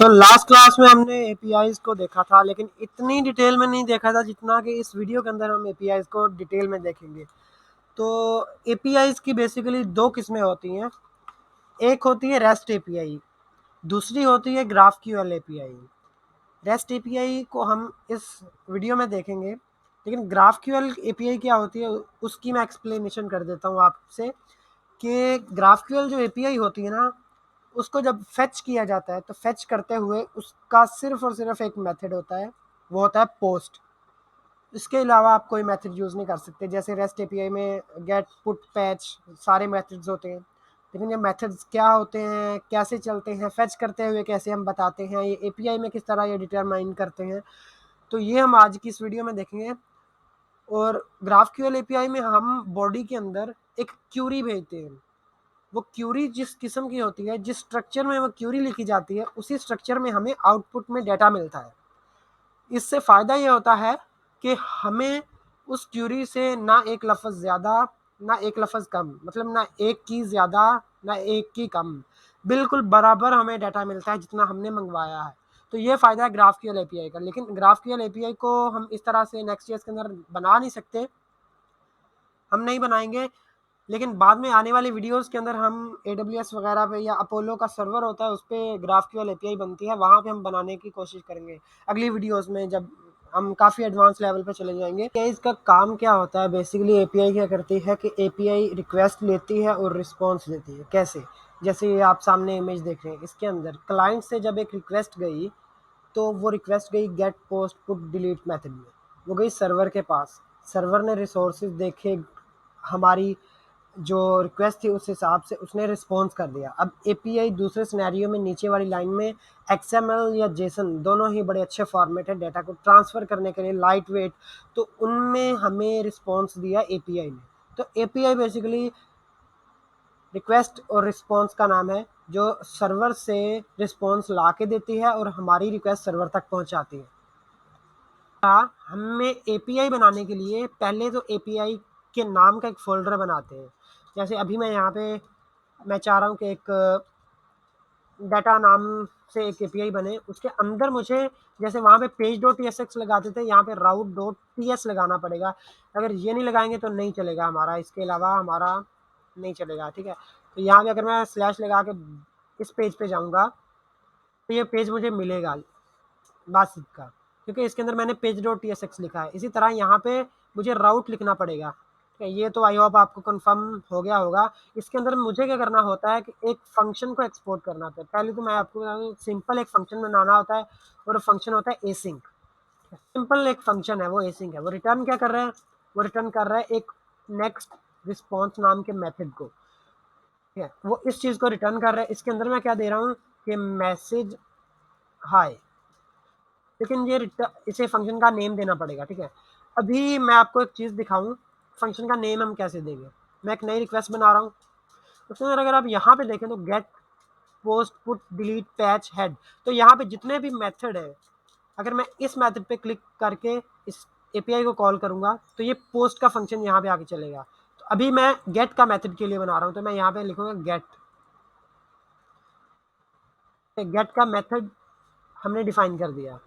Last class में हमने APIs को देखा था, लेकिन इतनी डिटेल में नहीं देखा था जितना कि इस वीडियो के अंदर हम एपीआईज को डिटेल में देखेंगे। तो एपीआईज की बेसिकली दो किस्में होती हैं। एक होती है रेस्ट एपीआई, दूसरी होती है ग्राफक्यूएल एपीआई। रेस्ट एपीआई को हम इस वीडियो में देखेंगे, लेकिन ग्राफक्यूएल एपीआई क्या होती है उसकी मैं एक्सप्लेनेशन कर देता हूँ आपसे कि ग्राफक्यूएल जो एपीआई होती है ना, उसको जब फेच किया जाता है तो फेच करते हुए उसका सिर्फ और सिर्फ एक मेथड होता है, वो होता है पोस्ट। इसके अलावा आप कोई मेथड यूज़ नहीं कर सकते। जैसे रेस्ट एपीआई में गेट, पुट, पैच सारे मेथड्स होते हैं, लेकिन ये मेथड्स क्या होते हैं, कैसे चलते हैं, फेच करते हुए कैसे हम बताते हैं, ये एपीआई में किस तरह ये डिटरमाइन करते हैं, तो ये हम आज की इस वीडियो में देखेंगे। और ग्राफक्यूएल एपीआई में हम बॉडी के अंदर एक क्यूरी भेजते हैं। वो क्यूरी जिस किस्म की होती है, जिस स्ट्रक्चर में वो क्यूरी लिखी जाती है, उसी स्ट्रक्चर में हमें आउटपुट में डेटा मिलता है। इससे फ़ायदा ये होता है कि हमें उस क्यूरी से ना एक लफ्ज़ ज़्यादा ना एक लफ्ज़ कम, मतलब ना एक की ज़्यादा ना एक की कम, बिल्कुल बराबर हमें डेटा मिलता है जितना हमने मंगवाया है। तो ये फ़ायदा है ग्राफक्यूएल एपीआई का। लेकिन ग्राफक्यूएल एपीआई को हम इस तरह से नेक्स्ट.जेएस के अंदर बना नहीं सकते, हम नहीं बनाएंगे। लेकिन बाद में आने वाली वीडियोस के अंदर हम AWS वगैरह पे या अपोलो का सर्वर होता है उस पर ग्राफक्यूएल एपीआई बनती है, वहाँ पे हम बनाने की कोशिश करेंगे अगली वीडियोस में, जब हम काफ़ी एडवांस लेवल पे चले जाएंगे। इसका काम क्या होता है बेसिकली, एपीआई क्या करती है कि एपीआई रिक्वेस्ट लेती है और रिस्पॉन्स देती है। कैसे? जैसे ये आप सामने इमेज देख रहे हैं, इसके अंदर क्लाइंट से जब एक रिक्वेस्ट गई तो वो रिक्वेस्ट गई get, post, put, delete method में, वो गई सर्वर के पास। सर्वर ने रिसोर्सेज देखे, हमारी जो रिक्वेस्ट थी उस हिसाब से उसने रिस्पॉन्स कर दिया। अब एपीआई दूसरे सिनेरियो में नीचे वाली लाइन में XML या जेसन दोनों ही बड़े अच्छे फॉर्मेट है डेटा को ट्रांसफ़र करने के लिए, लाइट वेट, तो उनमें हमें रिस्पॉन्स दिया एपीआई ने। तो एपीआई बेसिकली रिक्वेस्ट और रिस्पॉन्स का नाम है, जो सर्वर से रिस्पॉन्स ला के देती है और हमारी रिक्वेस्ट सर्वर तक पहुंचाती है। हमें एपीआई बनाने के लिए पहले तो एपीआई के नाम का एक फ़ोल्डर बनाते हैं। जैसे अभी मैं यहाँ पे मैं चाह रहा हूँ कि एक डाटा नाम से एक एपीआई बने, उसके अंदर मुझे जैसे वहाँ पे page.tsx लगाते थे, यहाँ पे route.ts लगाना पड़ेगा। अगर ये नहीं लगाएंगे तो नहीं चलेगा हमारा, इसके अलावा हमारा नहीं चलेगा, ठीक है। तो यहाँ पे अगर मैं स्लैश लगा के इस पेज पे जाऊँगा तो ये पेज मुझे मिलेगा बासिक का, क्योंकि इसके अंदर मैंने page.tsx लिखा है। इसी तरह यहाँ पे मुझे राउट लिखना पड़ेगा। ये तो आई होप आपको कंफर्म हो गया होगा। इसके अंदर मुझे क्या करना होता है कि एक फंक्शन को एक्सपोर्ट करना होता है। पहले तो मैं आपको बता दूं, सिंपल एक फंक्शन बनाना होता है और फंक्शन होता है एसिंक। सिंपल एक फंक्शन है, वो एसिंक है। वो रिटर्न क्या कर रहा है, वो रिटर्न कर रहा है एक नेक्स्ट रिस्पॉन्स नाम के मेथड को, ठीक है। वो इस चीज़ को रिटर्न कर रहा है। इसके अंदर मैं क्या दे रहा हूँ कि मैसेज हाय, लेकिन ये इसे फंक्शन का नेम देना पड़ेगा, ठीक है। अभी मैं आपको एक चीज़ दिखाऊं, फंक्शन का नेम हम कैसे देंगे। मैं एक नई रिक्वेस्ट बना रहा हूँ, उसके अंदर अगर आप यहाँ पे देखें तो get, post, put, delete, patch, head, तो यहाँ पे जितने भी मेथड है, अगर मैं इस मेथड पे क्लिक करके इस एपीआई को कॉल करूँगा तो ये पोस्ट का फंक्शन यहाँ पे आके चलेगा। तो अभी मैं गेट का मेथड के लिए बना रहा हूँ, तो मैं यहाँ पे लिखूँगा गेट। गेट का मेथड हमने डिफाइन कर दिया।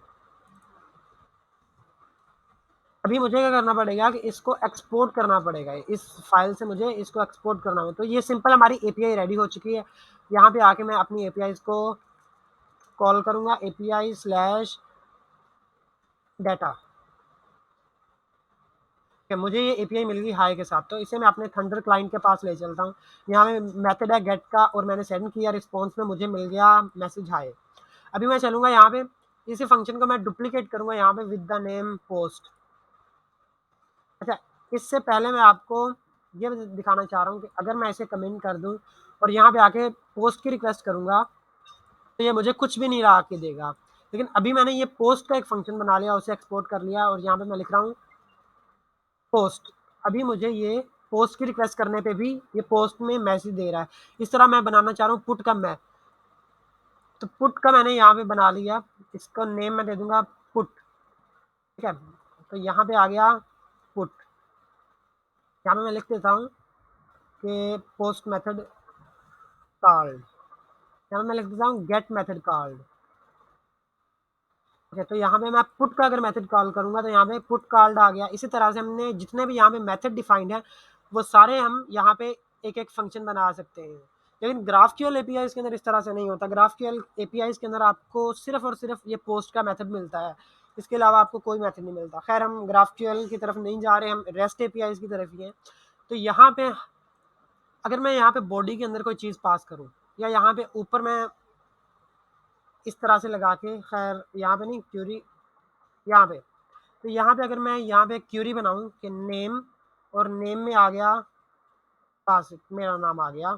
अभी मुझे क्या करना पड़ेगा कि इसको एक्सपोर्ट करना पड़ेगा, इस फाइल से मुझे इसको एक्सपोर्ट करना होगा। तो ये सिंपल हमारी एपीआई रेडी हो चुकी है। यहाँ पे आके मैं अपनी एपीआई को कॉल करूँगा, API स्लैश डाटा। मुझे ये एपीआई मिल गई हाई के साथ, तो इसे मैं अपने थंडर क्लाइंट के पास ले चलता हूँ। यहाँ में मेथड है गेट का और मैंने सेंड किया, रिस्पॉन्स में मुझे मिल गया मैसेज हाई। अभी मैं चलूँगा यहाँ पे, इसी फंक्शन को मैं डुप्लीकेट करूँगा यहाँ पे विद द नेम पोस्ट। अच्छा, इससे पहले मैं आपको ये दिखाना चाह रहा हूँ कि अगर मैं इसे कमेंट कर दूँ और यहाँ पे आके पोस्ट की रिक्वेस्ट करूँगा तो ये मुझे कुछ भी नहीं ला के देगा। लेकिन अभी मैंने ये पोस्ट का एक फंक्शन बना लिया, उसे एक्सपोर्ट कर लिया और यहाँ पे मैं लिख रहा हूँ पोस्ट। अभी मुझे ये पोस्ट की रिक्वेस्ट करने पे भी ये पोस्ट में मैसेज दे रहा है। इस तरह मैं बनाना चाह रहा हूँ पुट का मैं, तो पुट का मैंने यहाँ पे बना लिया। इसका नेम मैं दे दूंगा पुट, ठीक है। तो यहाँ पे आ गया पुट। यहाँ पे मैं लिख देता हूँ कि पोस्ट मेथड कॉल्ड, यहाँ पे मैं लिख देता हूँ गेट मेथड कॉल्ड। है। तो यहाँ पे मैं पुट का अगर मेथड कॉल करूँगा तो यहाँ पे पुट कॉल्ड आ गया। इसी तरह से हमने जितने भी यहाँ पे मेथड डिफाइंड है वो सारे हम यहाँ पे एक एक फंक्शन बना सकते हैं। लेकिन ग्राफक्यूएल एपीआई के अंदर इस तरह से नहीं होता। ग्राफक्यूएल एपीआई के अंदर आपको सिर्फ और सिर्फ ये पोस्ट का मेथड मिलता है, इसके अलावा आपको कोई मेथड नहीं मिलता। खैर हम ग्राफक्यूएल की तरफ नहीं जा रहे, हम रेस्ट एपीआई की तरफ ही हैं। तो यहाँ पे अगर मैं यहाँ पे बॉडी के अंदर कोई चीज़ पास करूँ या यहाँ पे ऊपर मैं इस तरह से लगा के, खैर यहाँ पे नहीं, क्यूरी यहाँ पे, तो यहाँ पे अगर मैं यहाँ पे क्यूरी बनाऊँ कि नेम, और नेम में आ गया पास, मेरा नाम आ गया,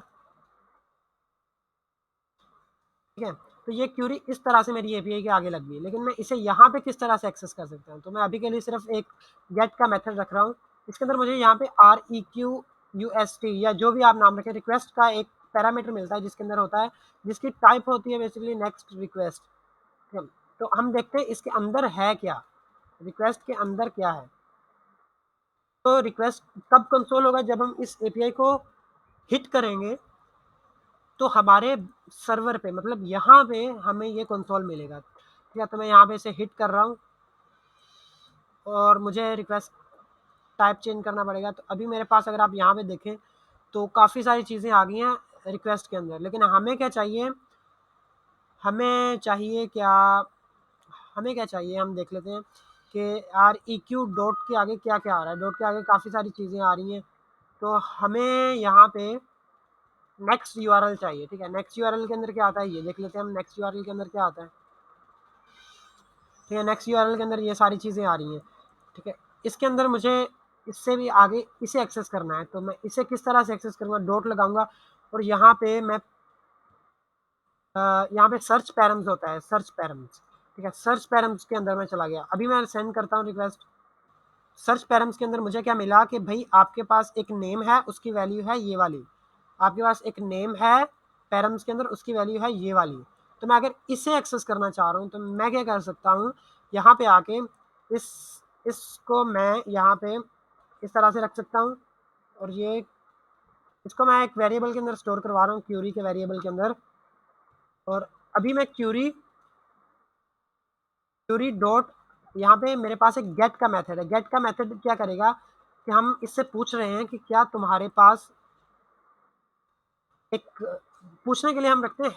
ठीक है। तो ये क्यूरी इस तरह से मेरी एपीआई के आगे लग गई। लेकिन मैं इसे यहाँ पे किस तरह से एक्सेस कर सकता हूँ? तो मैं अभी के लिए सिर्फ एक गेट का मेथड रख रहा हूँ। इसके अंदर मुझे यहाँ पे REQUEST या जो भी आप नाम रखें, रिक्वेस्ट का एक पैरामीटर मिलता है जिसके अंदर होता है, जिसकी टाइप होती है बेसिकली नेक्स्ट रिक्वेस्ट। तो हम देखते हैं इसके अंदर है क्या, रिक्वेस्ट के अंदर क्या है। तो रिक्वेस्ट कब कंसोल होगा? जब हम इस एपीआई को हिट करेंगे तो हमारे सर्वर पे, मतलब यहाँ पे हमें ये कंसोल मिलेगा, ठीक है। तो मैं यहाँ पे इसे हिट कर रहा हूँ और मुझे रिक्वेस्ट टाइप चेंज करना पड़ेगा। तो अभी मेरे पास अगर आप यहाँ पे देखें तो काफ़ी सारी चीज़ें आ गई हैं रिक्वेस्ट के अंदर। लेकिन हमें क्या चाहिए, हमें चाहिए क्या, हमें क्या चाहिए, हम देख लेते हैं कि REQ डॉट के आगे क्या क्या आ रहा है। डॉट के आगे काफ़ी सारी चीज़ें आ रही हैं। तो हमें यहाँ पे नेक्स्ट यूआरएल चाहिए, ठीक है। नेक्स्ट यूआरएल के अंदर क्या आता है ये देख लेते हैं हम। नेक्स्ट यूआरएल के अंदर क्या आता है, ठीक है। नेक्स्ट यूआरएल के अंदर ये सारी चीज़ें आ रही हैं, ठीक है। इसके अंदर मुझे इससे भी आगे इसे एक्सेस करना है। तो मैं इसे किस तरह से एक्सेस करूँगा? डॉट लगाऊंगा और यहाँ पे मैं यहाँ पे सर्च पैरम्स होता है, सर्च पैरम्स, ठीक है। सर्च पैरम्स के अंदर मैं चला गया। अभी मैं सेंड करता हूँ रिक्वेस्ट। सर्च पैरम्स के अंदर मुझे क्या मिला कि भाई आपके पास एक नेम है, उसकी वैल्यू है ये वाली। आपके पास एक नेम है पैरम्स के अंदर, उसकी वैल्यू है ये वाली। तो मैं अगर इसे एक्सेस करना चाह रहा हूँ तो मैं क्या कर सकता हूँ, यहाँ पे आके इस इसको मैं यहाँ पे इस तरह से रख सकता हूँ। और ये इसको मैं एक वेरिएबल के अंदर स्टोर करवा रहा हूँ, क्यूरी के वेरिएबल के अंदर। और अभी मैं क्यूरी क्यूरी डॉट, यहाँ पे मेरे पास एक गेट का मेथड है। गेट का मेथड क्या करेगा कि हम इससे पूछ रहे हैं कि क्या तुम्हारे पास एक, पूछने के लिए हम रखते हैं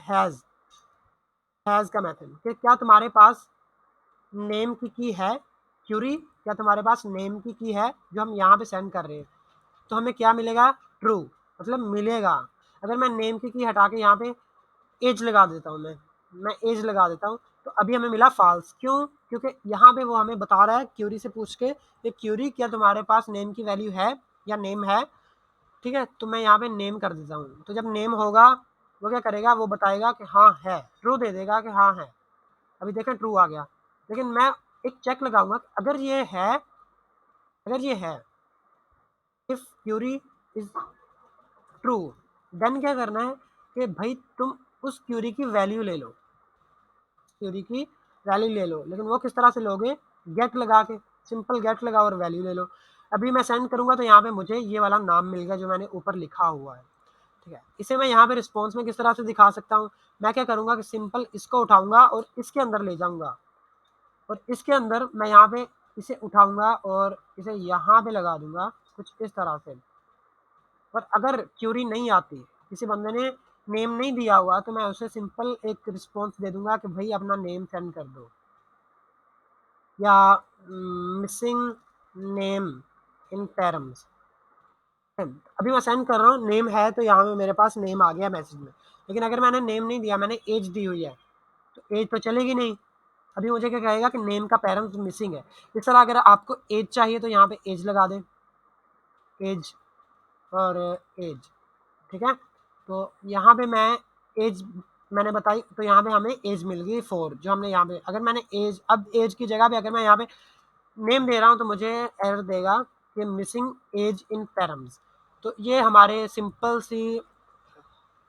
हैज़ का मेथड कि क्या तुम्हारे पास नेम की है, क्यूरी क्या तुम्हारे पास नेम की है जो हम यहाँ पे सेंड कर रहे हैं। तो हमें क्या मिलेगा? ट्रू, मतलब मिलेगा। अगर मैं नेम की हटा के यहाँ पे एज लगा देता हूँ, मैं एज लगा देता हूँ, तो अभी हमें मिला फॉल्स। क्यों? क्योंकि यहाँ पे वो हमें बता रहा है क्यूरी से पूछ के कि क्यूरी क्या तुम्हारे पास नेम की वैल्यू है या नेम है, ठीक है। तो मैं यहाँ पे नेम कर देता हूँ। तो जब नेम होगा वो क्या करेगा, वो बताएगा कि हाँ है, ट्रू दे देगा कि हाँ है। अभी देखें ट्रू आ गया। लेकिन मैं एक चेक लगाऊंगा अगर ये है, अगर ये है, if query is true, then क्या करना है कि भाई तुम उस क्यूरी की वैल्यू ले लो, क्यूरी की वैल्यू ले लो। लेकिन वो किस तरह से लोगे? गेट लगा के, सिंपल गेट लगाओ और वैल्यू ले लो। अभी मैं सेंड करूंगा तो यहाँ पे मुझे ये वाला नाम मिल गया जो मैंने ऊपर लिखा हुआ है, ठीक है। इसे मैं यहाँ पे रिस्पॉन्स में किस तरह से दिखा सकता हूँ? मैं क्या करूँगा कि सिंपल इसको उठाऊंगा और इसके अंदर ले जाऊँगा, और इसके अंदर मैं यहाँ पे इसे उठाऊंगा और इसे यहाँ पे लगा दूंगा कुछ इस तरह से। और अगर क्यूरी नहीं आती, किसी बंदे ने नेम नहीं दिया हुआ, तो मैं उसे सिंपल एक रिस्पॉन्स दे दूंगा कि भाई अपना नेम सेंड कर दो, या मिसिंग नेम इन पैरम्स। अभी मैं सेंड कर रहा हूँ, नेम है तो यहाँ पे मेरे पास नेम आ गया मैसेज में। लेकिन अगर मैंने नेम नहीं दिया, मैंने एज दी हुई है, तो एज तो चलेगी नहीं। अभी मुझे क्या कहेगा कि नेम का पैरम्स मिसिंग है। इस तरह अगर आपको एज चाहिए तो यहाँ पे एज लगा दें, एज और एज, ठीक है। तो यहाँ पे मैं एज मैंने बताई, तो यहाँ पे हमें एज मिल गई 4 जो हमने यहाँ पे। अगर मैंने एज, अब एज की जगह पे अगर मैं यहाँ पे नेम दे रहा हूँ तो मुझे एरर देगा कि मिसिंग एज इन पैरम्स। तो ये हमारे सिंपल सी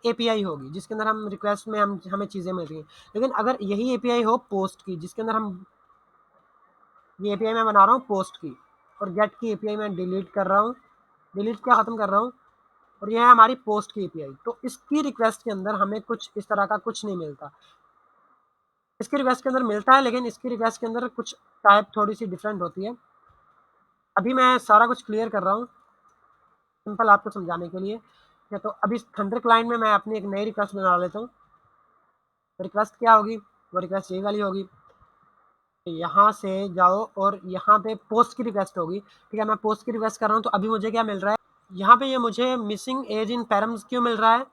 एपीआई होगी जिसके अंदर हम रिक्वेस्ट में हमें चीज़ें मिल रही हैं। लेकिन अगर यही एपीआई हो पोस्ट की, जिसके अंदर हम, ये एपीआई मैं बना रहा हूँ पोस्ट की, और गेट की एपीआई मैं डिलीट कर रहा हूँ, डिलीट क्या ख़त्म कर रहा हूँ, और यह है हमारी पोस्ट की एपीआई। तो इसकी रिक्वेस्ट के अंदर हमें कुछ इस तरह का कुछ नहीं मिलता। इसकी रिक्वेस्ट के अंदर मिलता है, लेकिन इसकी रिक्वेस्ट के अंदर कुछ टाइप थोड़ी सी डिफरेंट होती है। अभी मैं सारा कुछ क्लियर कर रहा हूँ सिंपल आपको समझाने के लिए। तो अभी थंडर क्लाइंट में मैं अपनी एक नई रिक्वेस्ट बना लेता हूँ। रिक्वेस्ट क्या होगी, वो रिक्वेस्ट यही वाली होगी। यहाँ से जाओ और यहाँ पे पोस्ट की रिक्वेस्ट होगी। ठीक है, मैं पोस्ट की रिक्वेस्ट कर रहा हूँ। तो अभी मुझे क्या मिल रहा है यहाँ पे, ये मुझे मिसिंग एज इन पैरम्स क्यों मिल रहा है,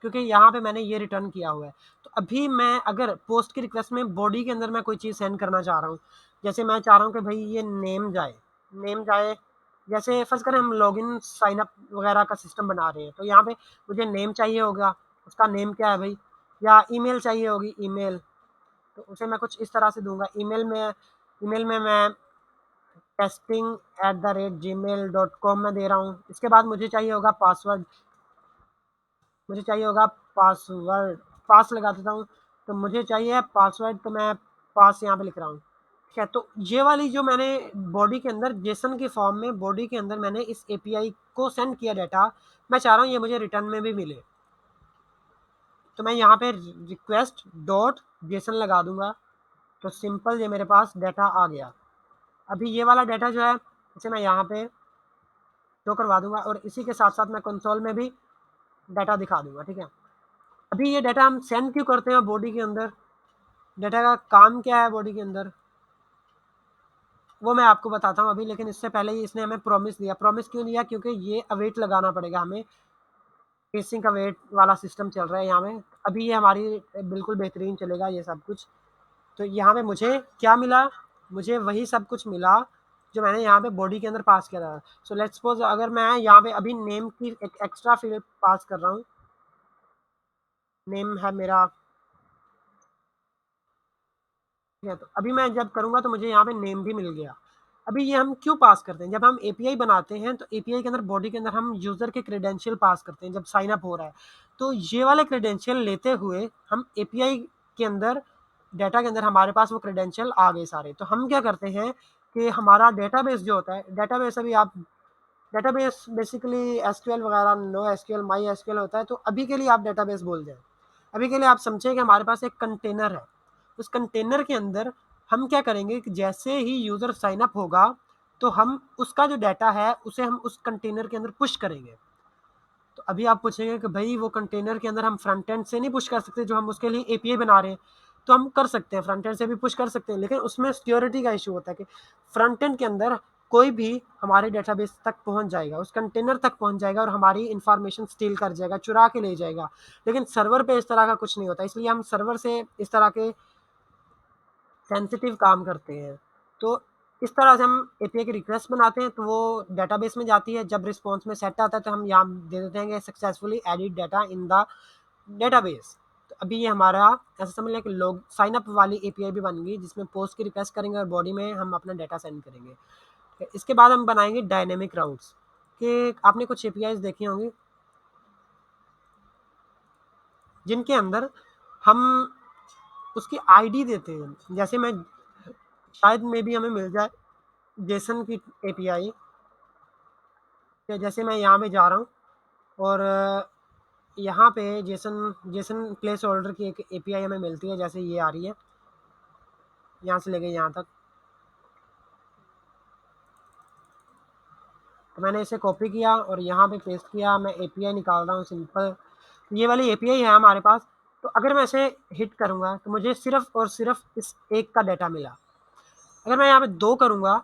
क्योंकि यहाँ पे मैंने ये रिटर्न किया हुआ है। तो अभी मैं अगर पोस्ट की रिक्वेस्ट में बॉडी के अंदर मैं कोई चीज़ सेंड करना चाह रहा हूँ, जैसे मैं चाह रहा हूँ कि भाई ये नेम जाए। जैसे फर्स्ट करें हम लॉगिन साइन अप वगैरह का सिस्टम बना रहे हैं, तो यहाँ पे मुझे नेम चाहिए होगा, उसका नेम क्या है भाई, या ईमेल चाहिए होगी ईमेल, तो उसे मैं कुछ इस तरह से दूंगा। ईमेल में मैं testing@gmail.com में दे रहा हूँ। इसके बाद मुझे चाहिए होगा पासवर्ड, मुझे चाहिए होगा पासवर्ड, पास लगा देता हूँ। तो मुझे चाहिए पासवर्ड, तो मैं पास यहाँ पे लिख रहा हूँ। ठीक है, तो ये वाली जो मैंने बॉडी के अंदर जेसन की फॉर्म में बॉडी के अंदर मैंने इस एपीआई को सेंड किया डाटा, मैं चाह रहा हूँ ये मुझे रिटर्न में भी मिले। तो मैं यहाँ पे रिक्वेस्ट डॉट जेसन लगा दूंगा, तो सिंपल ये मेरे पास डाटा आ गया। अभी ये वाला डाटा जो है इसे मैं यहाँ पे शो करवा दूंगा, और इसी के साथ साथ मैं कंसोल में भी डाटा दिखा दूंगा। ठीक है, अभी ये डाटा हम सेंड क्यों करते हैं बॉडी के अंदर, डाटा का काम क्या है बॉडी के अंदर, वो मैं आपको बताता हूँ अभी। लेकिन इससे पहले ही इसने हमें प्रॉमिस दिया। प्रॉमिस क्यों दिया, क्योंकि ये अवेट लगाना पड़ेगा हमें, केसिंग का वेट वाला सिस्टम चल रहा है यहाँ में। अभी ये हमारी बिल्कुल बेहतरीन चलेगा ये सब कुछ। तो यहाँ पे मुझे क्या मिला, मुझे वही सब कुछ मिला जो मैंने यहाँ पे बॉडी के अंदर पास किया था। सो लेट्स सपोज अगर मैं यहाँ पे अभी नेम की एक एक्स्ट्रा फील्ड पास कर रहा हूँ, नेम है मेरा। ठीक है, तो अभी मैं जब करूँगा तो मुझे यहाँ पे नेम भी मिल गया। अभी ये हम क्यों पास करते हैं, जब हम एपीआई बनाते हैं तो एपीआई के अंदर बॉडी के अंदर हम यूज़र के क्रेडेंशियल पास करते हैं जब साइन अप हो रहा है। तो ये वाले क्रेडेंशियल लेते हुए हम एपीआई के अंदर डाटा के अंदर हमारे पास वो क्रेडेंशियल आ गए सारे। तो हम क्या करते हैं कि हमारा डेटाबेस जो होता है, डेटाबेस अभी आप डेटाबेस बेसिकली एसक्यूएल वगैरह, नो एसक्यूएल, माई एसक्यूएल होता है। तो अभी के लिए आप डेटाबेस बोल जाए, अभी के लिए आप समझें कि हमारे पास एक कंटेनर है। उस कंटेनर के अंदर हम क्या करेंगे कि जैसे ही यूज़र साइन अप होगा तो हम उसका जो डाटा है उसे हम उस कंटेनर के अंदर पुश करेंगे। तो अभी आप पूछेंगे कि भाई वो कंटेनर के अंदर हम फ्रंट एंड से नहीं पुश कर सकते, जो हम उसके लिए एपीआई बना रहे हैं। तो हम कर सकते हैं, फ्रंट एंड से भी पुश कर सकते हैं, लेकिन उसमें सिक्योरिटी का इशू होता है कि फ्रंट एंड के अंदर कोई भी हमारे डेटाबेस तक पहुंच जाएगा, उस कंटेनर तक पहुंच जाएगा और हमारी इंफॉर्मेशन स्टील कर जाएगा, चुरा के ले जाएगा। लेकिन सर्वर पे इस तरह का कुछ नहीं होता, इसलिए हम सर्वर से इस तरह के सेंसिटिव काम करते हैं। तो इस तरह से हम एपीआई की रिक्वेस्ट बनाते हैं, तो वो डेटाबेस में जाती है। जब रिस्पॉन्स में सेट आता है तो हम यहाँ दे देते हैं कि successfully edit data in the database. तो अभी ये हमारा ऐसा समझ लें कि लोग साइन अप वाली एपीआई भी बन गई, जिसमें पोस्ट की रिक्वेस्ट करेंगे और बॉडी में हम अपना डाटा सेंड करेंगे। इसके बाद हम बनाएंगे डायनेमिक राउट्स, कि आपने कुछ एपीआईज देखी होंगी जिनके अंदर हम उसकी आईडी देते हैं। जैसे मैं शायद में भी हमें मिल जाए जेसन की एपीआई, जैसे मैं यहाँ पे जा रहा हूँ और यहाँ पे जेसन जेसन प्लेस होल्डर की एक एपीआई हमें मिलती है, जैसे ये आ रही है यहाँ से लेके यहाँ तक। तो मैंने इसे कॉपी किया और यहाँ पे पेस्ट किया, मैं एपीआई निकाल रहा हूँ सिंपल। ये वाली एपीआई है हमारे पास। तो अगर मैं इसे हिट करूँगा तो मुझे सिर्फ और सिर्फ इस एक का डाटा मिला। अगर मैं यहाँ पे 2 करूँगा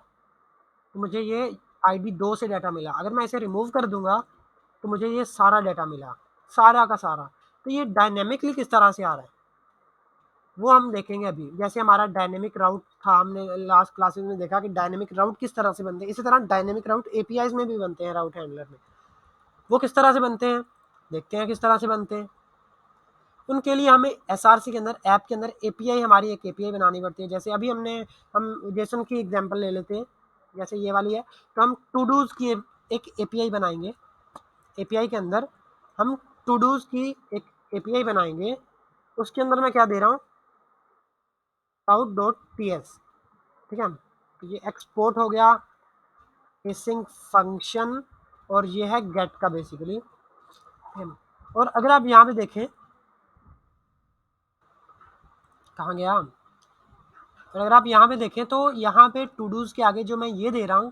तो मुझे ये आईडी 2 से डाटा मिला। अगर मैं इसे रिमूव कर दूंगा तो मुझे ये सारा डाटा मिला, सारा का सारा। तो ये डायनेमिकली किस तरह से आ रहा है वो हम देखेंगे अभी। जैसे हमारा डायनेमिक राउट था, हमने लास्ट क्लासेस में देखा कि डायनेमिक राउट किस तरह से बनते हैं। इसी तरह डायनेमिक राउट एपीआईज में भी बनते हैं, राउट हैंडलर में। वो किस तरह से बनते हैं, देखते हैं किस तरह से बनते हैं। उनके लिए हमें एसआरसी के अंदर, ऐप के अंदर एपीआई, हमारी एक एपीआई बनानी पड़ती है। जैसे अभी हम जेसन की एग्जांपल ले लेते हैं, जैसे ये वाली है। तो हम टू डूज की एक एपीआई बनाएंगे। एपीआई के अंदर हम टू डूज की एक एपीआई बनाएंगे। उसके अंदर मैं क्या दे रहा हूँ, out.ts। ठीक है, तो ये एक्सपोर्ट हो गया मिसिंग फंक्शन, और ये है गेट का बेसिकली। और अगर आप यहाँ पे देखें, कहाँ गया, और अगर आप यहाँ पे देखें तो यहाँ पे टू डूज़ के आगे जो मैं ये दे रहा हूँ,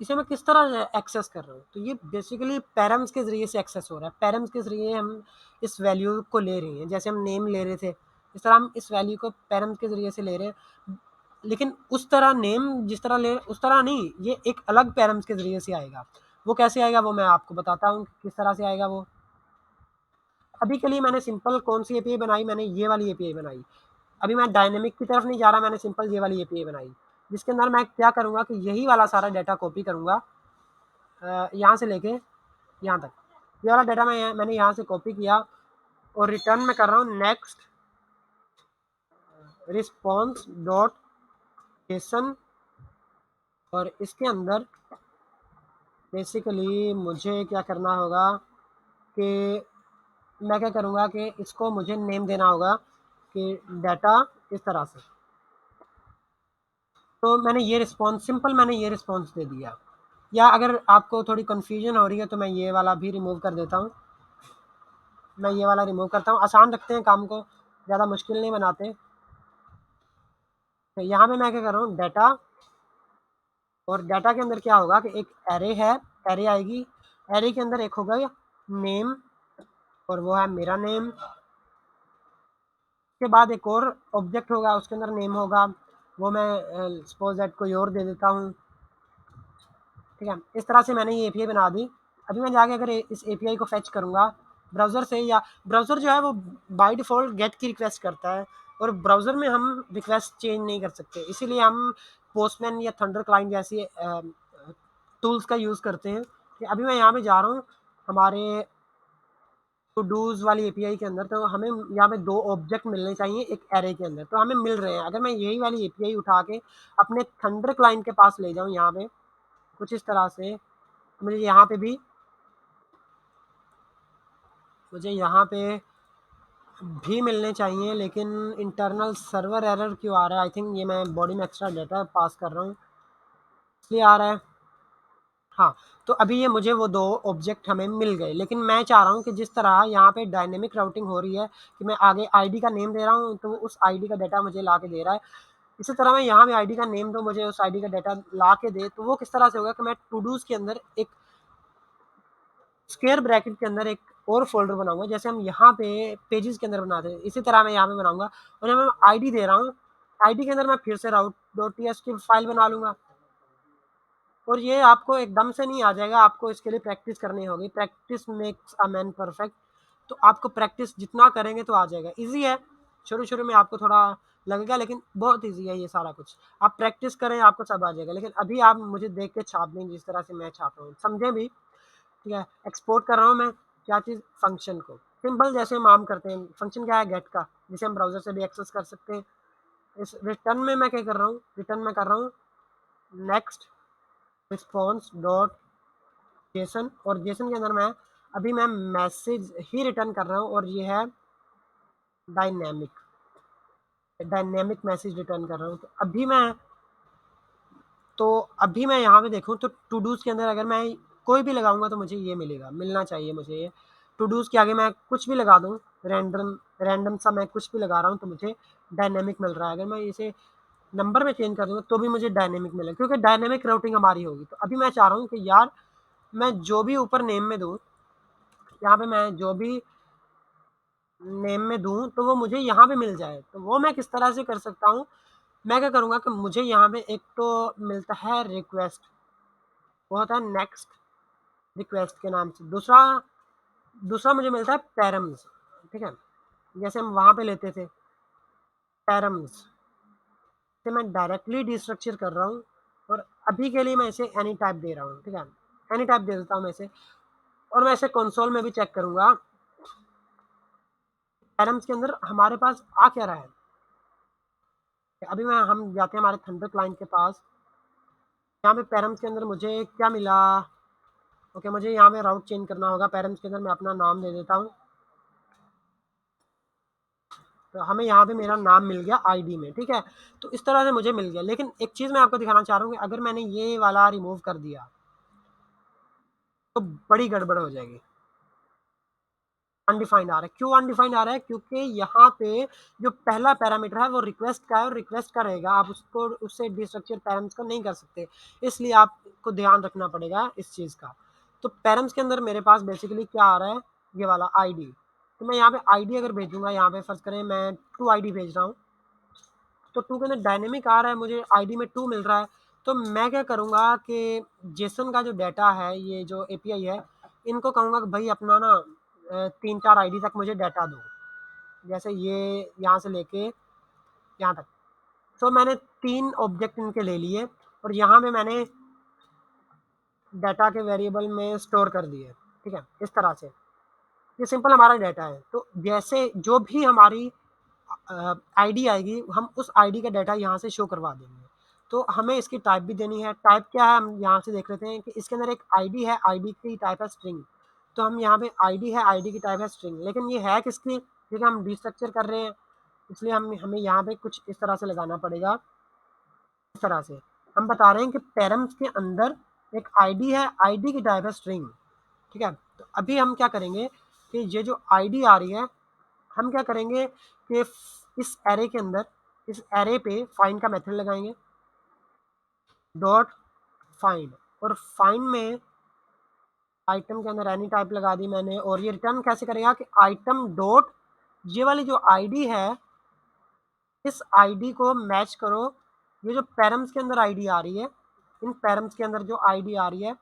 इसे मैं किस तरह एक्सेस कर रहा हूँ, तो ये बेसिकली पैरम्स के ज़रिए से एक्सेस हो रहा है। पैरम्स के ज़रिए हम इस वैल्यू को ले रहे हैं, जैसे हम नेम ले रहे थे, इस तरह हम इस वैल्यू को पैरम्स के ज़रिए से ले रहे हैं। लेकिन उस तरह नेम जिस तरह ले उस तरह नहीं, ये एक अलग पैरम्स के ज़रिए से आएगा। वो कैसे आएगा वो मैं आपको बताता हूँ किस तरह से आएगा वो। अभी के लिए मैंने सिंपल कौन सी एपीआई बनाई, मैंने ये वाली एपीआई बनाई। अभी मैं डायनेमिक की तरफ नहीं जा रहा, मैंने सिंपल ये वाली एपीआई बनाई, जिसके अंदर मैं क्या करूँगा कि यही वाला सारा डाटा कॉपी करूँगा, यहाँ से लेके यहाँ तक। ये वाला डाटा मैंने यहाँ से कॉपी किया और रिटर्न में कर रहा हूँ नेक्स्ट रिस्पॉन्स डॉट जेसन। और इसके अंदर बेसिकली मुझे क्या करना होगा कि मैं क्या करूँगा कि इसको मुझे नेम देना होगा कि डाटा इस तरह से। तो मैंने ये रिस्पॉन्स सिंपल मैंने ये रिस्पॉन्स दे दिया। या अगर आपको थोड़ी कन्फ्यूजन हो रही है तो मैं ये वाला भी रिमूव कर देता हूँ। मैं ये वाला रिमूव करता हूँ, आसान रखते हैं काम को, ज़्यादा मुश्किल नहीं बनाते। तो यहाँ पे मैं क्या कर रहा हूँ डाटा, और डाटा के अंदर क्या होगा कि एक एरे है, एरे आएगी, एरे के अंदर एक होगा नेम और वो है मेरा नेम। उसके बाद एक और ऑब्जेक्ट होगा, उसके अंदर नेम होगा, वो मैं सपोज दैट कोई और दे देता हूँ। ठीक है, इस तरह से मैंने ये एपीआई बना दी। अभी मैं जाके अगर इस एपीआई को फेच करूँगा ब्राउज़र से, या ब्राउज़र जो है वो बाय डिफ़ॉल्ट गेट की रिक्वेस्ट करता है, और ब्राउज़र में हम रिक्वेस्ट चेंज नहीं कर सकते, इसीलिए हम पोस्टमैन या थंडर क्लाइंट जैसी टूल्स का यूज़ करते हैं। कि अभी मैं यहाँ पे जा रहा हूँ हमारे टू डूज़ वाली एपीआई के अंदर, तो हमें यहाँ पे दो ऑब्जेक्ट मिलने चाहिए एक एरे के अंदर, तो हमें मिल रहे हैं। अगर मैं यही वाली एपीआई उठा के अपने थंडर क्लाइंट के पास ले जाऊँ यहाँ पे कुछ इस तरह से, मुझे यहाँ पे भी मिलने चाहिए, लेकिन इंटरनल सर्वर एरर क्यों आ रहा है? आई थिंक ये मैं बॉडी में एक्स्ट्रा डाटा पास कर रहा हूँ इसलिए आ रहा है। हाँ, तो अभी ये मुझे वो दो ऑब्जेक्ट हमें मिल गए, लेकिन मैं चाह रहा हूँ कि जिस तरह यहाँ पे डायनेमिक राउटिंग हो रही है कि मैं आगे आईडी का नेम दे रहा हूँ तो उस आईडी का डाटा मुझे ला के दे रहा है, इसी तरह मैं यहाँ पे आईडी का नेम दूँ मुझे उस आईडी का डाटा ला के दे, तो वो किस तरह से होगा कि मैं टू डूज़ के अंदर एक स्क्वायर ब्रैकेट के अंदर एक और फोल्डर बनाऊंगा, जैसे हम यहाँ पे पेजेस के अंदर बनाते हैं, इसी तरह मैं यहाँ पे बनाऊंगा। और यहाँ मैं आईडी दे रहा हूँ, आईडी के अंदर मैं फिर से राउट डॉट टी एस की फाइल बना लूँगा। और ये आपको एकदम से नहीं आ जाएगा, आपको इसके लिए प्रैक्टिस करनी होगी, practice makes a man perfect. तो आपको प्रैक्टिस जितना करेंगे तो आ जाएगा। ईजी है, शुरू शुरू में आपको थोड़ा लगेगा, लेकिन बहुत ईजी है ये सारा कुछ। आप प्रैक्टिस करें आपको सब आ जाएगा, लेकिन अभी आप मुझे देख के छाप दें जिस तरह से मैं छापता हूँ, समझें भी। ठीक है, एक्सपोर्ट कर रहा हूँ मैं क्या चीज़, फंक्शन को। सिंपल जैसे हम आम करते हैं, फंक्शन क्या है गेट का, जिसे हम ब्राउजर से भी एक्सेस कर सकते हैं। इस रिटर्न में मैं क्या कर रहा हूँ, रिटर्न में कर रहा हूँ नेक्स्ट रिस्पॉन्स डॉट जेसन, और जेसन के अंदर मैं अभी मैं मैसेज ही रिटर्न कर रहा हूँ, और ये है डायनेमिक, डायनेमिक मैसेज रिटर्न कर रहा हूँ। तो अभी मैं यहाँ पे देखूँ तो टू डूज़ के अंदर अगर मैं कोई भी लगाऊंगा तो मुझे ये मिलेगा, मिलना चाहिए मुझे ये। टू डूज़ के आगे मैं कुछ भी लगा दूँ, रैंडम रैंडम सा मैं कुछ भी लगा रहा हूँ तो मुझे डायनेमिक मिल रहा है। अगर मैं इसे नंबर में चेंज कर दूँगा तो भी मुझे डायनेमिक मिलेगा, क्योंकि डायनेमिक राउटिंग हमारी होगी। तो अभी मैं चाह रहा हूँ कि यार मैं जो भी ऊपर नेम में दूँ, यहाँ पे मैं जो भी नेम में दूँ तो वो मुझे यहाँ पे मिल जाए। तो वो मैं किस तरह से कर सकता हूँ, मैं क्या करूँगा कि मुझे यहाँ पे एक तो मिलता है रिक्वेस्ट, वो होता है नेक्स्ट रिक्वेस्ट के नाम से। दूसरा दूसरा मुझे मिलता है पैरम्स। ठीक है, जैसे हम वहाँ पे लेते थे पैरम्स से, मैं डायरेक्टली डिस्ट्रक्चर कर रहा हूँ, और अभी के लिए मैं इसे एनी टाइप दे रहा हूँ। ठीक है, एनी टाइप दे देता हूँ मैं इसे, और मैं इसे कंसोल में भी चेक करूँगा पैरम्स के अंदर हमारे पास आ क्या रहा है। अभी हम जाते हैं हमारे थंडर क्लाइंट के पास, यहाँ पे पैरम्स के अंदर मुझे क्या मिला। ओके, मुझे यहाँ पे राउट चेंज करना होगा, पैरम्स के अंदर मैं अपना नाम दे देता हूँ, तो हमें यहाँ पे मेरा नाम मिल गया आईडी में। ठीक है, तो इस तरह से मुझे मिल गया। लेकिन एक चीज़ मैं आपको दिखाना चाह रहा हूँ कि अगर मैंने ये वाला रिमूव कर दिया तो बड़ी गड़बड़ हो जाएगी। अनडिफाइंड आ रहा है। क्यों अनडिफाइंड आ रहा है? क्योंकि यहाँ पे जो पहला पैरामीटर है वो रिक्वेस्ट का है और रिक्वेस्ट का रहेगा, आप उसको उससे डिस्ट्रक्चर पैरम्स का नहीं कर सकते, इसलिए आपको ध्यान रखना पड़ेगा इस चीज़ का। तो पैरम्स के अंदर मेरे पास बेसिकली क्या आ रहा है, ये वाला आईडी। तो मैं यहाँ पे आईडी अगर भेजूंगा, यहाँ पे फर्ज करें मैं टू आईडी भेज रहा हूँ, तो टू के अंदर डायनेमिक आ रहा है, मुझे आईडी में टू मिल रहा है। तो मैं क्या करूँगा कि जेसन का जो डाटा है, ये जो एपीआई है, इनको कहूँगा कि भाई अपना ना 3-4 आईडी तक मुझे डाटा दो, जैसे ये यहाँ से लेके यहाँ तक। तो मैंने 3 ऑब्जेक्ट इनके ले लिए और यहाँ पे मैंने डाटा के वेरिएबल में स्टोर कर दिए, ठीक है, इस तरह से। ये सिंपल हमारा डाटा है। तो जैसे जो भी हमारी आईडी आएगी, हम उस आईडी का डाटा यहाँ से शो करवा देंगे। तो हमें इसकी टाइप भी देनी है। टाइप क्या है, हम यहाँ से देख लेते हैं कि इसके अंदर एक आईडी है, आईडी की टाइप है स्ट्रिंग। तो हम यहाँ पे आईडी है, आईडी की टाइप है स्ट्रिंग, लेकिन ये है किसकी, क्योंकि हम डिस्ट्रक्चर कर रहे हैं, इसलिए हमें यहाँ पे कुछ इस तरह से लगाना पड़ेगा। इस तरह से हम बता रहे हैं कि पैरम्स के अंदर एक आईडी है, आईडी की टाइप है स्ट्रिंग, ठीक है। तो अभी हम क्या करेंगे कि ये जो आईडी आ रही है, हम क्या करेंगे कि इस एरे के अंदर, इस एरे पे फाइंड का मेथड लगाएंगे, डॉट फाइंड, और फाइंड में आइटम के अंदर एनी टाइप लगा दी मैंने। और ये रिटर्न कैसे करेगा कि आइटम डॉट, ये वाली जो आईडी है, इस आईडी को मैच करो ये जो पैरम्स के अंदर आईडी आ रही है, इन पैरम्स के अंदर जो आईडी आ रही है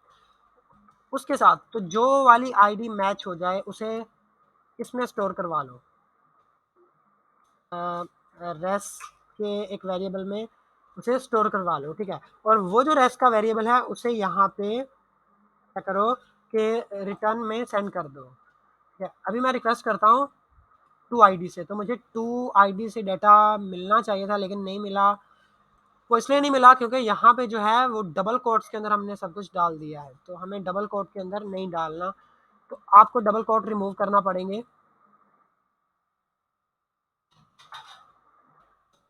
उसके साथ। तो जो वाली आईडी मैच हो जाए उसे इसमें स्टोर करवा लो, रेस के एक वेरिएबल में उसे स्टोर करवा लो, ठीक है। और वो जो रेस का वेरिएबल है उसे यहाँ पे क्या करो कि रिटर्न में सेंड कर दो, ठीक है। अभी मैं रिक्वेस्ट करता हूँ टू आईडी से, तो मुझे टू आईडी से डाटा मिलना चाहिए था लेकिन नहीं मिला। वो इसलिए नहीं मिला क्योंकि यहाँ पे जो है वो डबल कोट्स के अंदर हमने सब कुछ डाल दिया है, तो हमें डबल कोट के अंदर नहीं डालना। तो आपको डबल कोट रिमूव करना पड़ेंगे।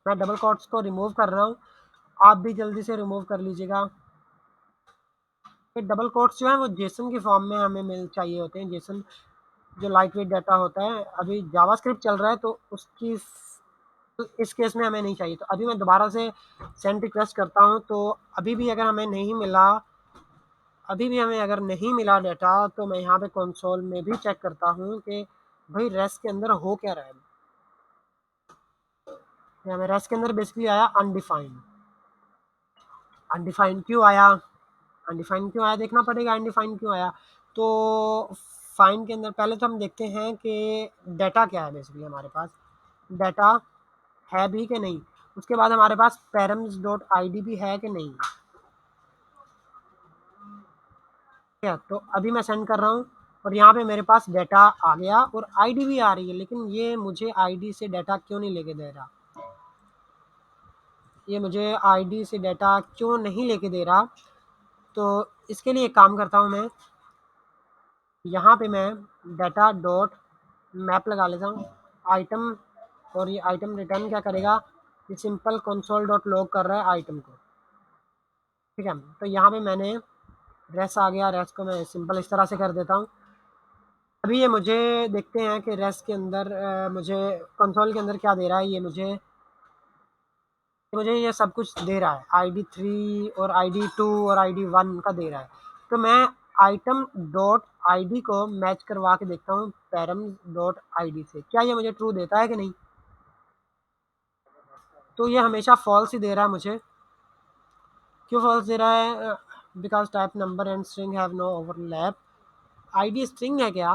मैं डबल कोट्स को रिमूव कर रहा हूँ, आप भी जल्दी से रिमूव कर लीजिएगा। ये डबल कोट्स जो है वो जेसन की फॉर्म में हमें मिल चाहिए होते हैं। जेसन जो लाइट वेट डाटा होता है, अभी जावास्क्रिप्ट चल रहा है तो उसकी, तो इस केस में हमें नहीं चाहिए। तो अभी मैं दोबारा से सेंड रिक्वेस्ट करता हूँ, तो अभी भी अगर हमें नहीं मिला, अभी भी हमें अगर नहीं मिला डाटा, तो मैं यहाँ पे कंसोल में भी चेक करता हूँ कि भाई रेस्ट के अंदर हो क्या रहा है। हमें रेस्ट के अंदर बेसिकली आया अनडिफाइंड। अनडिफाइंड क्यों आया, अनडिफाइंड क्यों आया देखना पड़ेगा, अनडिफाइंड क्यों आया। तो फाइंड के अंदर पहले तो हम देखते हैं कि डाटा क्या है। बेसिकली हमारे पास डाटा है भी कि नहीं, उसके बाद हमारे पास पैरम्स डॉट आईडी भी है कि नहीं, ठीक है। तो अभी मैं सेंड कर रहा हूँ और यहाँ पे मेरे पास डाटा आ गया और आईडी भी आ रही है, लेकिन ये मुझे आईडी से डाटा क्यों नहीं लेके दे रहा, ये मुझे आईडी से डाटा क्यों नहीं लेके दे रहा। तो इसके लिए एक काम करता हूँ मैं, यहाँ पे मैं डाटा डॉट मैप लगा लेता हूँ आइटम, और ये आइटम रिटर्न क्या करेगा, ये सिंपल कंसोल डॉट लॉग कर रहा है आइटम को, ठीक है। तो यहाँ पे मैंने रेस आ गया, रेस को मैं सिंपल इस तरह से कर देता हूँ। अभी ये मुझे देखते हैं कि रेस के अंदर मुझे कंसोल के अंदर क्या दे रहा है। ये मुझे ये सब कुछ दे रहा है, ID 3 और ID 2 और ID 1 का दे रहा है। तो मैं आइटम डॉट आईडी को मैच करवा के देखता हूँ पैरम्स डॉट आईडी से, क्या ये मुझे ट्रू देता है कि नहीं। तो ये हमेशा फॉल्स ही दे रहा है मुझे। क्यों फॉल्स दे रहा है, because type number and string have no overlap. ID string है क्या,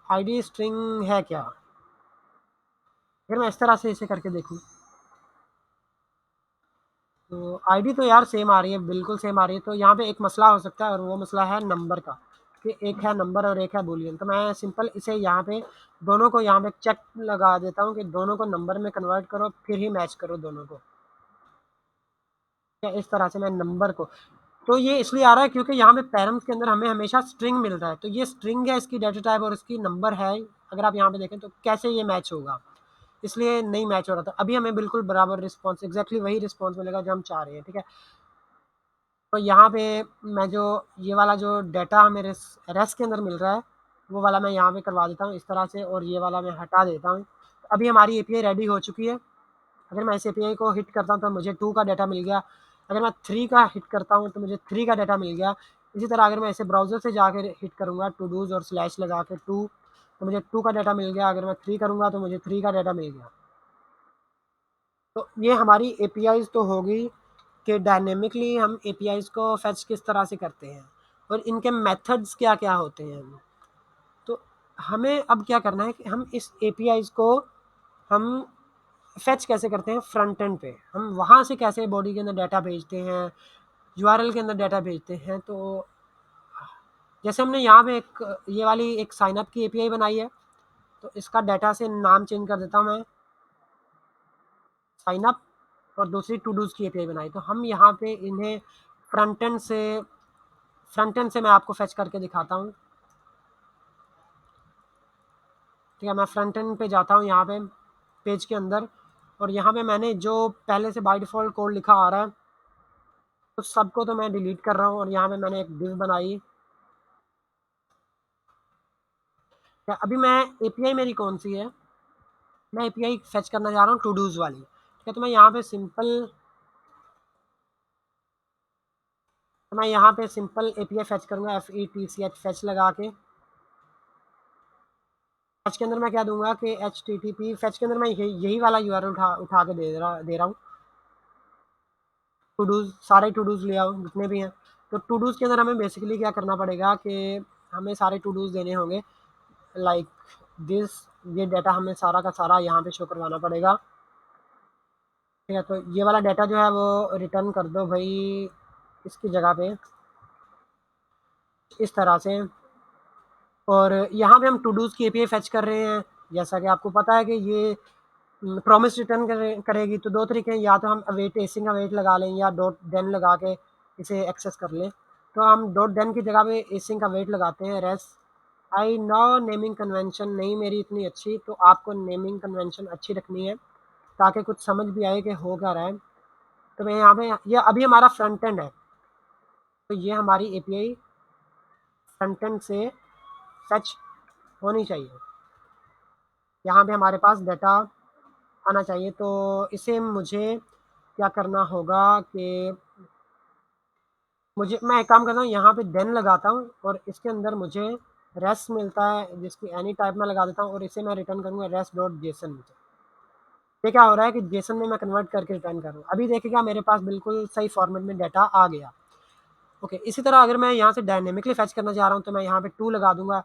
आईडी स्ट्रिंग है क्या, फिर मैं इस तरह से इसे करके देखूँ। तो आईडी तो यार सेम आ रही है, बिल्कुल सेम आ रही है। तो यहाँ पे एक मसला हो सकता है और वो मसला है नंबर का, कि एक है नंबर और एक है बूलियन। तो मैं सिंपल इसे यहाँ पे दोनों को यहाँ पे चेक लगा देता हूँ कि दोनों को नंबर में कन्वर्ट करो फिर ही मैच करो दोनों को, या इस तरह से मैं नंबर को। तो ये इसलिए आ रहा है क्योंकि यहाँ पे पैरम्स के अंदर हमें हमेशा स्ट्रिंग मिल रहा है। तो ये स्ट्रिंग है, इसकी डाटा टाइप और इसकी नंबर है। अगर आप यहाँ पे देखें तो कैसे ये मैच होगा, इसलिए नहीं मैच हो रहा था। अभी हमें बिल्कुल बराबर रिस्पॉन्स, एग्जैक्टली वही रिस्पॉन्स मिलेगा जो हम चाह रहे हैं, ठीक है। तो यहाँ पे मैं जो ये वाला जो डाटा हमें रेस के अंदर मिल रहा है, वो वाला मैं यहाँ पे करवा देता हूँ इस तरह से, और ये वाला मैं हटा देता हूँ। अभी हमारी एपीआई रेडी हो चुकी है। अगर मैं इस एपीआई को हिट करता हूँ तो मुझे 2 का डाटा मिल गया। अगर मैं 3 का हिट करता हूँ तो मुझे 3 का डाटा मिल गया। इसी तरह अगर मैं इसे ब्राउज़र से जाकर हिट करूँगा टू डूज़ और स्लैश लगा के 2, तो मुझे 2 का डाटा मिल गया। अगर मैं 3 करूँगा तो मुझे 3 का डाटा मिल गया। तो ये हमारी एपीआईज़ तो होगी कि डायनेमिकली हम एपीआईज़ को फेच किस तरह से करते हैं और इनके मेथड्स क्या-क्या होते हैं। तो हमें अब क्या करना है कि हम इस एपीआईज़ को हम फेच कैसे करते हैं फ्रंट एंड पे, हम वहाँ से कैसे बॉडी के अंदर डाटा भेजते हैं, यूआरएल के अंदर डाटा भेजते हैं। तो जैसे हमने यहाँ पे एक ये वाली एक साइन अप की एपीआई बनाई है, तो इसका डाटा से नाम चेंज कर देता हूँ मैं, साइन अप, और दूसरी टू डूज़ की एपीआई बनाई। तो हम यहाँ पे इन्हें फ्रंट एंड से मैं आपको फेच करके दिखाता हूँ। ठीक है, मैं फ्रंट एंड पे जाता हूँ यहाँ पे पेज के अंदर, और यहाँ पे मैंने जो पहले से बाय डिफ़ॉल्ट कोड लिखा आ रहा है तो सबको तो मैं डिलीट कर रहा हूँ, और यहाँ पे मैंने एक डिव बनाई। अभी मैं एपीआई मेरी कौन सी है, मैं एपीआई फेच करना चाह रहा हूँ टू डूज़ वाली। ठीक है, तो मैं यहाँ पे सिंपल एपीआई फेच करूँगा, FETCH फेच लगा के। फेच के अंदर मैं क्या दूंगा कि HTTP फेच के अंदर मैं यही वाला यूआरएल उठा के दे रहा हूँ। टू डूज़ सारे टू डूज़ ले आओ जितने भी हैं। तो टू डूज़ के अंदर हमें बेसिकली क्या करना पड़ेगा कि हमें सारे टू डूज़ देने होंगे लाइक दिस। ये डाटा हमें सारा का सारा यहाँ पे शो करवाना पड़ेगा। ठीक है, तो ये वाला डाटा जो है वो रिटर्न कर दो भाई इसकी जगह पे इस तरह से। और यहाँ पे हम टू डूज़ की एपीआई फेच कर रहे हैं। जैसा कि आपको पता है कि ये प्रॉमिस रिटर्न करेगी। तो दो तरीके हैं, या तो हम अवेट एसिंग अवेट लगा लें या डॉट देन लगा के इसे एक्सेस कर लें। तो हम डॉट देन की जगह पे एसिंग अवेट लगाते हैं। Res I know naming convention नहीं मेरी इतनी अच्छी, तो आपको नेमिंग कन्वेंशन अच्छी रखनी है ताकि कुछ समझ भी आए कि हो क्या रहा है। तो मैं यहाँ पे ये अभी हमारा फ्रंट एंड है, तो ये हमारी एपीआई फ्रंट एंड से फेच होनी चाहिए। यहाँ पे हमारे पास डाटा आना चाहिए। तो इसे मुझे क्या करना होगा कि मैं एक काम करता हूँ, यहाँ पे देन लगाता हूँ और इसके अंदर मुझे रेस मिलता है जिसकी एनी टाइप में लगा देता हूँ, और इसे मैं रिटर्न करूँगा रेस डॉट जेसन। ये क्या हो रहा है कि जेसन में मैं कन्वर्ट करके रिटर्न कर रहा हूँ। अभी देखिएगा मेरे पास बिल्कुल सही फॉर्मेट में डाटा आ गया। ओके, इसी तरह अगर मैं यहाँ से डायनेमिकली फेच करना चाह रहा हूँ तो मैं यहाँ पे 2 लगा दूंगा,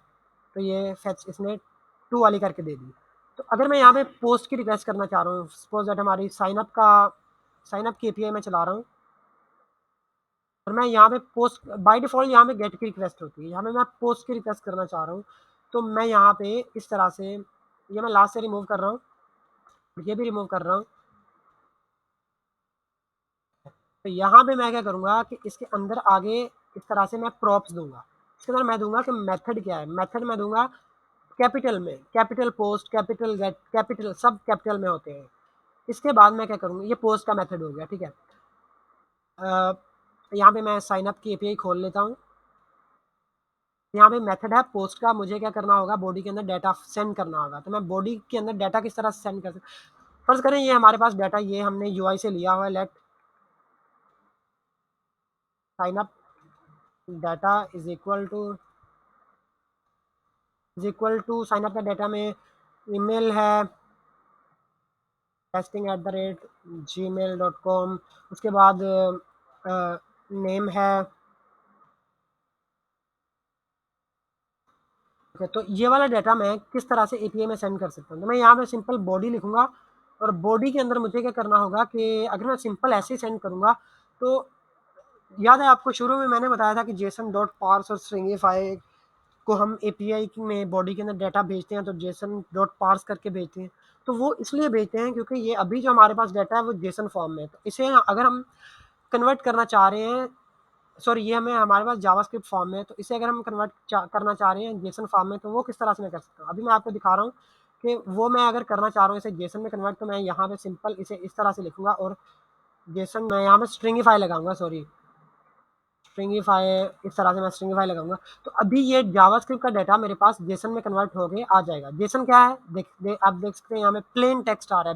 तो ये फेच इसने 2 वाली करके दे दी। तो अगर मैं यहाँ पे पोस्ट की रिक्वेस्ट करना चाह रहा हूँ, सपोज दैट हमारी साइन अप की एपीआई मैं चला रहा हूँ, और मैं यहाँ पे पोस्ट बाय डिफ़ॉल्ट यहाँ पे गेट की रिक्वेस्ट होती है, यहाँ पे मैं पोस्ट की रिक्वेस्ट करना चाह रहा हूँ। तो मैं यहाँ पे इस तरह से ये मैं लास्ट से रिमूव कर रहा हूँ, ये भी रिमूव कर रहा हूँ। तो यहाँ पे मैं क्या करूँगा कि इसके अंदर आगे इस तरह से मैं प्रॉप्स दूंगा। इसके अंदर मैं दूंगा कि मेथड क्या है। मेथड मैं दूंगा कैपिटल में, capital post, capital get, capital सब कैपिटल में होते हैं। इसके बाद मैं क्या करूँगा, ये पोस्ट का मेथड हो गया। ठीक है, यहाँ पे मैं साइन अप की एपीआई खोल लेता हूँ। यहाँ पे मेथड है पोस्ट का, मुझे क्या करना होगा बॉडी के अंदर डाटा सेंड करना होगा। तो मैं बॉडी के अंदर डाटा किस तरह से सेंड कर सकता, फर्ज करें ये हमारे पास डाटा ये हमने यूआई से लिया हुआ है। Let sign up data is equal to sign up का डाटा में ईमेल है testing@gmail.com, उसके बाद नेम है। तो ये वाला डाटा मैं किस तरह से एपीआई में सेंड कर सकता हूँ। तो मैं यहाँ पे सिंपल बॉडी लिखूंगा, और बॉडी के अंदर मुझे क्या करना होगा कि अगर मैं सिंपल ऐसे ही सेंड करूँगा तो याद है आपको शुरू में मैंने बताया था कि जेसन डॉट पार्स और स्ट्रिंगिफाई को हम एपीआई में बॉडी के अंदर डाटा भेजते हैं तो जेसन डॉट पार्स करके भेजते हैं। तो वो इसलिए भेजते हैं क्योंकि ये अभी जो हमारे पास डाटा है वो जेसन फॉर्म में है। तो इसे अगर हम कन्वर्ट करना चाह रहे हैं, सॉरी ये हमें हमारे पास जावास्क्रिप्ट फॉर्म में है, तो इसे अगर हम कन्वर्ट करना चाह रहे हैं जेसन फॉर्म में, तो वो किस तरह से मैं कर सकता हूँ। अभी मैं आपको दिखा रहा हूँ कि वो मैं अगर करना चाह रहा हूँ इसे जेसन में कन्वर्ट, तो मैं यहाँ पे सिंपल इसे इस तरह से लिखूंगा, और जेसन मैं यहाँ पे स्ट्रिंगिफाई लगाऊंगा, सॉरी स्ट्रिंगीफाई, इस तरह से मैं स्ट्रिंगीफाई लगाऊंगा तो अभी ये जावास्क्रिप्ट का डाटा मेरे पास जेसन में कन्वर्ट होके आ जाएगा। जेसन क्या है, आप देख सकते हैं यहाँ में प्लेन टेक्स्ट आ रहा है।